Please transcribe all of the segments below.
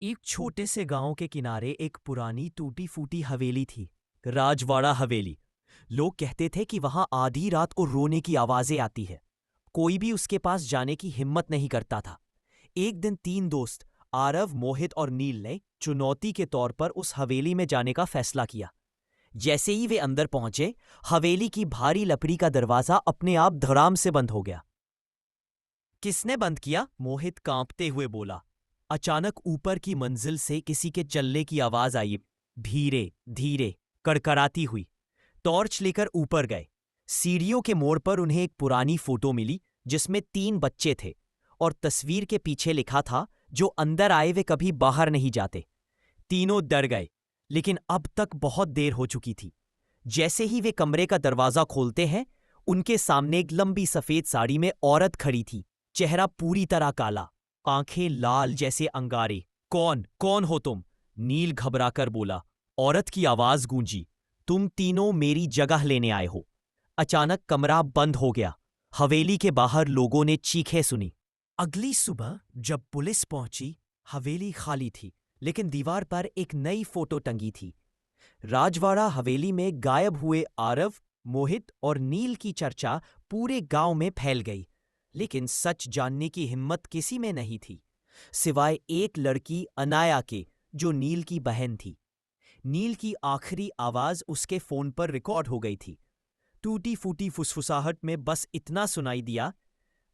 एक छोटे से गांव के किनारे एक पुरानी टूटी फूटी हवेली थी। राजवाड़ा हवेली। लोग कहते थे कि वहां आधी रात को रोने की आवाजें आती है। कोई भी उसके पास जाने की हिम्मत नहीं करता था। एक दिन तीन दोस्त आरव, मोहित और नील ने चुनौती के तौर पर उस हवेली में जाने का फैसला किया। जैसे ही वे अंदर पहुंचे, हवेली की भारी लकड़ी का दरवाजा अपने आप धड़ाम से बंद हो गया। किसने बंद किया? मोहित कांपते हुए बोला। अचानक ऊपर की मंजिल से किसी के चलने की आवाज आई, धीरे धीरे, कड़कड़ाती हुई। टॉर्च लेकर ऊपर गए। सीढ़ियों के मोड़ पर उन्हें एक पुरानी फोटो मिली जिसमें तीन बच्चे थे और तस्वीर के पीछे लिखा था, जो अंदर आए वे कभी बाहर नहीं जाते। तीनों डर गए, लेकिन अब तक बहुत देर हो चुकी थी। जैसे ही वे कमरे का दरवाजा खोलते हैं, उनके सामने एक लंबी सफेद साड़ी में औरत खड़ी थी। चेहरा पूरी तरह काला, आंखें लाल जैसे अंगारे। कौन कौन हो तुम? नील घबराकर बोला। औरत की आवाज गूंजी, तुम तीनों मेरी जगह लेने आए हो। अचानक कमरा बंद हो गया। हवेली के बाहर लोगों ने चीखें सुनी। अगली सुबह जब पुलिस पहुंची, हवेली खाली थी, लेकिन दीवार पर एक नई फोटो टंगी थी। राजवाड़ा हवेली में गायब हुए आरव, मोहित और नील की चर्चा पूरे गांव में फैल गई। लेकिन सच जानने की हिम्मत किसी में नहीं थी, सिवाय एक लड़की अनाया के, जो नील की बहन थी। नील की आखिरी आवाज उसके फोन पर रिकॉर्ड हो गई थी। टूटी फूटी फुसफुसाहट में बस इतना सुनाई दिया,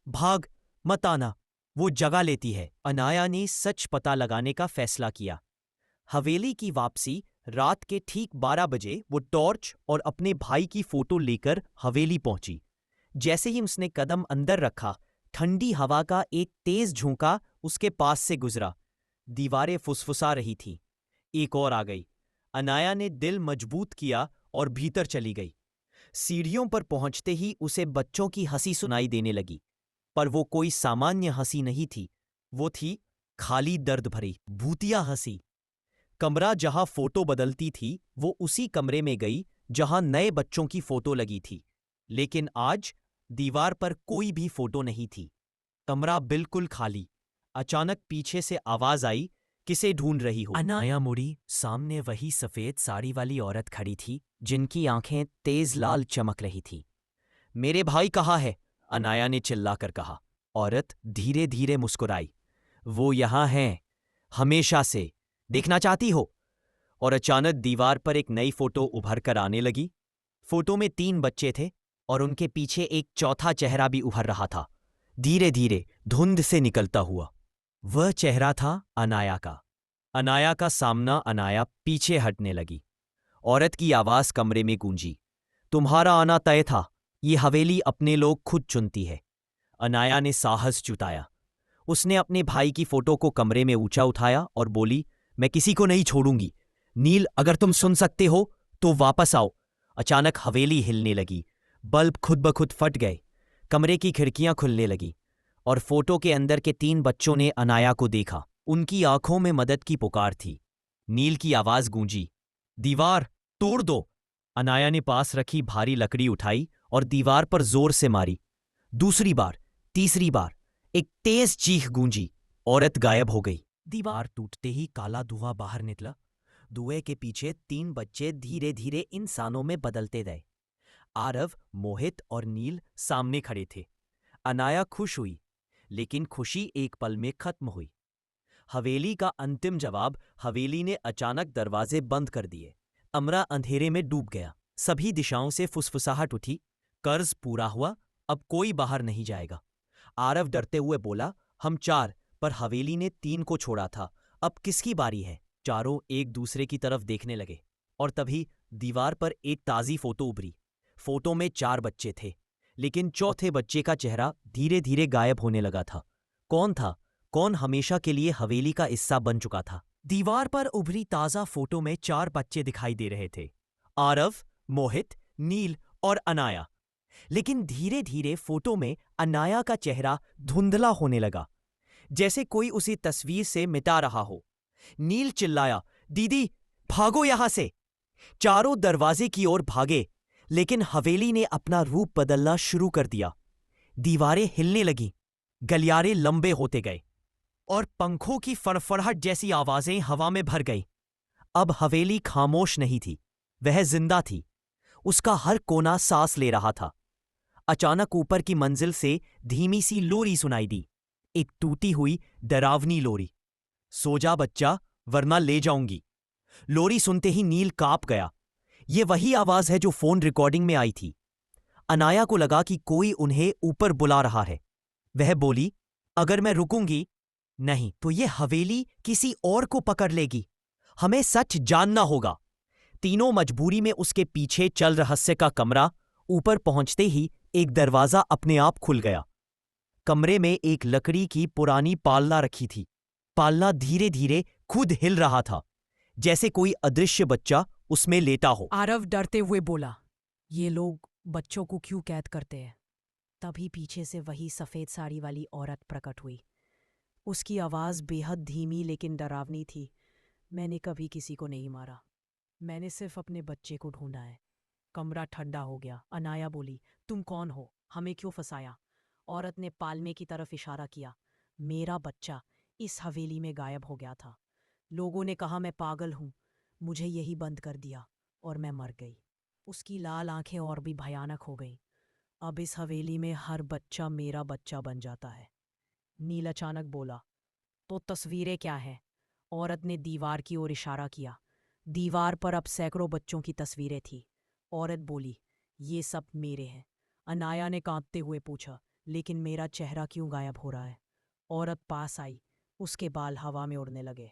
भाग, मत आना, वो जगह लेती है। अनाया ने सच पता लगाने का फैसला किया। हवेली की वापसी रात के ठीक 12 बजे वो टॉर्च और अपने भाई की फोटो लेकर हवेली पहुंची। जैसे ही उसने कदम अंदर रखा, ठंडी हवा का एक तेज झोंका उसके पास से गुजरा। दीवारें फुसफुसा रही थीं। एक और आ गई। अनाया ने दिल मजबूत किया और भीतर चली गई। सीढ़ियों पर पहुंचते ही उसे बच्चों की हंसी सुनाई देने लगी, पर वो कोई सामान्य हंसी नहीं थी। वो थी खाली, दर्द भरी, भूतिया हंसी। कमरा जहां फोटो बदलती थी, वो उसी कमरे में गई जहां नए बच्चों की फोटो लगी थी। लेकिन आज दीवार पर कोई भी फोटो नहीं थी। कमरा बिल्कुल खाली। अचानक पीछे से आवाज आई, किसे ढूंढ रही हो? अनाया मुड़ी। सामने वही सफेद साड़ी वाली औरत खड़ी थी, जिनकी आंखें तेज लाल चमक रही थी। मेरे भाई कहाँ है? अनाया ने चिल्लाकर कहा। औरत धीरे धीरे मुस्कुराई। वो यहां हैं, हमेशा से। देखना चाहती हो? और अचानक दीवार पर एक नई फोटो उभर कर आने लगी। फोटो में तीन बच्चे थे और उनके पीछे एक चौथा चेहरा भी उभर रहा था, धीरे धीरे, धुंध से निकलता हुआ। वह चेहरा था अनाया का। अनाया का सामना। अनाया पीछे हटने लगी। औरत की आवाज कमरे में गूंजी, तुम्हारा आना तय था। ये हवेली अपने लोग खुद चुनती है। अनाया ने साहस जुटाया। उसने अपने भाई की फोटो को कमरे में ऊंचा उठाया और बोली, मैं किसी को नहीं छोड़ूंगी। नील, अगर तुम सुन सकते हो तो वापस आओ। अचानक हवेली हिलने लगी। बल्ब खुद ब खुद फट गए। कमरे की खिड़कियां खुलने लगी और फोटो के अंदर के तीन बच्चों ने अनाया को देखा। उनकी आंखों में मदद की पुकार थी। नील की आवाज गूंजी, दीवार तोड़ दो। अनाया ने पास रखी भारी लकड़ी उठाई और दीवार पर जोर से मारी। दूसरी बार, तीसरी बार, एक तेज चीख गूंजी। औरत गायब हो गई। दीवार टूटते ही काला धुआं बाहर निकला। धुएं के पीछे तीन बच्चे धीरे धीरे इंसानों में बदलते गए। आरव, मोहित और नील सामने खड़े थे। अनाया खुश हुई, लेकिन खुशी एक पल में खत्म हुई। हवेली का अंतिम जवाब। हवेली ने अचानक दरवाजे बंद कर दिए। कमरा अंधेरे में डूब गया। सभी दिशाओं से फुसफुसाहट उठी, कर्ज पूरा हुआ, अब कोई बाहर नहीं जाएगा। आरव डरते हुए बोला, हम चार, पर हवेली ने तीन को छोड़ा था, अब किसकी बारी है? चारों एक दूसरे की तरफ देखने लगे और तभी दीवार पर एक ताजी फोटो उभरी। फोटो में चार बच्चे थे, लेकिन चौथे बच्चे का चेहरा धीरे धीरे गायब होने लगा था। कौन था? कौन हमेशा के लिए हवेली का हिस्सा बन चुका था? दीवार पर उभरी ताजा फोटो में चार बच्चे दिखाई दे रहे थे, आरव, मोहित, नील और अनाया। लेकिन धीरे धीरे फोटो में अनाया का चेहरा धुंधला होने लगा, जैसे कोई उसी तस्वीर से मिटा रहा हो। नील चिल्लाया, दीदी भागो यहां से। चारों दरवाजे की ओर भागे, लेकिन हवेली ने अपना रूप बदलना शुरू कर दिया। दीवारें हिलने लगीं, गलियारे लंबे होते गए। और पंखों की फड़फड़ाहट जैसी आवाजें हवा में भर गई। अब हवेली खामोश नहीं थी, वह जिंदा थी। उसका हर कोना सांस ले रहा था। अचानक ऊपर की मंजिल से धीमी सी लोरी सुनाई दी, एक टूटी हुई डरावनी लोरी। सो जा बच्चा, वरना ले जाऊंगी। लोरी सुनते ही नील कांप गया। ये वही आवाज है जो फोन रिकॉर्डिंग में आई थी। अनाया को लगा कि कोई उन्हें ऊपर बुला रहा है। वह बोली, अगर मैं रुकूंगी नहीं तो ये हवेली किसी और को पकड़ लेगी। हमें सच जानना होगा। तीनों मजबूरी में उसके पीछे चल रहस्य का कमरा। ऊपर पहुंचते ही एक दरवाजा अपने आप खुल गया। कमरे में एक लकड़ी की पुरानी पालना रखी थी। पालना धीरे धीरे खुद हिल रहा था, जैसे कोई अदृश्य बच्चा उसमें लेटा हो। आरव डरते हुए बोला, ये लोग बच्चों को क्यों कैद करते हैं? तभी पीछे से वही सफेद साड़ी वाली औरत प्रकट हुई। उसकी आवाज बेहद धीमी लेकिन डरावनी थी। मैंने कभी किसी को नहीं मारा, मैंने सिर्फ अपने बच्चे को ढूंढा है। कमरा ठंडा हो गया। अनाया बोली, तुम कौन हो? हमें क्यों फंसाया? औरत ने पालने की तरफ इशारा किया। मेरा बच्चा इस हवेली में गायब हो गया था। लोगों ने कहा मैं पागल हूं, मुझे यही बंद कर दिया और मैं मर गई। उसकी लाल आंखें और भी भयानक हो गईं। अब इस हवेली में हर बच्चा मेरा बच्चा बन जाता है। नील अचानक बोला, तो तस्वीरें क्या हैं? औरत ने दीवार की ओर इशारा किया। दीवार पर अब सैकड़ों बच्चों की तस्वीरें थी। औरत बोली, ये सब मेरे हैं। अनाया ने कांपते हुए पूछा, लेकिन मेरा चेहरा क्यों गायब हो रहा है? औरत पास आई, उसके बाल हवा में उड़ने लगे।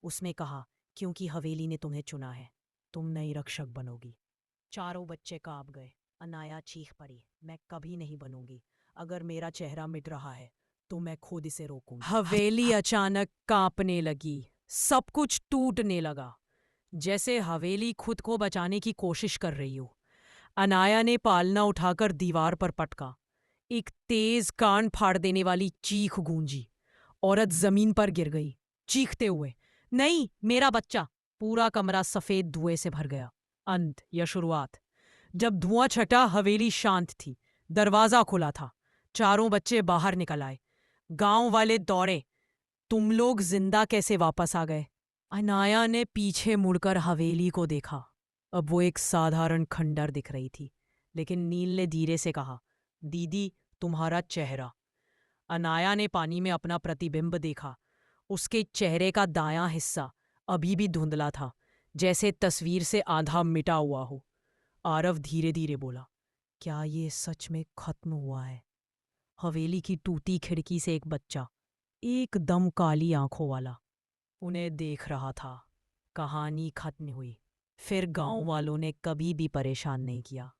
उसने कहा, क्योंकि हवेली ने तुम्हें चुना है, तुम नई रक्षक बनोगी। चारों बच्चे कांप गए। अनाया चीख पड़ी, मैं कभी नहीं बनूंगी। अगर मेरा चेहरा मिट रहा है तो मैं खुद इसे रोकूंगी। हवेली अचानक कांपने लगी। सब कुछ टूटने लगा, जैसे हवेली खुद को बचाने की कोशिश कर रही हो। अनाया ने पालना उठाकर दीवार पर पटका। एक तेज कान फाड़ देने वाली चीख गूंजी। औरत जमीन पर गिर गई, चीखते हुए, नहीं मेरा बच्चा। पूरा कमरा सफेद धुएं से भर गया। अंत या शुरुआत? जब धुआं छटा, हवेली शांत थी। दरवाजा खुला था। चारों बच्चे बाहर निकल आए। गांव वाले दौड़े, तुम लोग जिंदा कैसे वापस आ गए? अनाया ने पीछे मुड़कर हवेली को देखा। अब वो एक साधारण खंडर दिख रही थी, लेकिन नील ने धीरे से कहा, दीदी तुम्हारा चेहरा। अनाया ने पानी में अपना प्रतिबिंब देखा। उसके चेहरे का दायां हिस्सा अभी भी धुंधला था, जैसे तस्वीर से आधा मिटा हुआ हो। आरव धीरे धीरे बोला, क्या ये सच में खत्म हुआ है? हवेली की टूटी खिड़की से एक बच्चा, एकदम काली आंखों वाला, उन्हें देख रहा था। कहानी खत्म हुई। फिर गांव वालों ने कभी भी परेशान नहीं किया।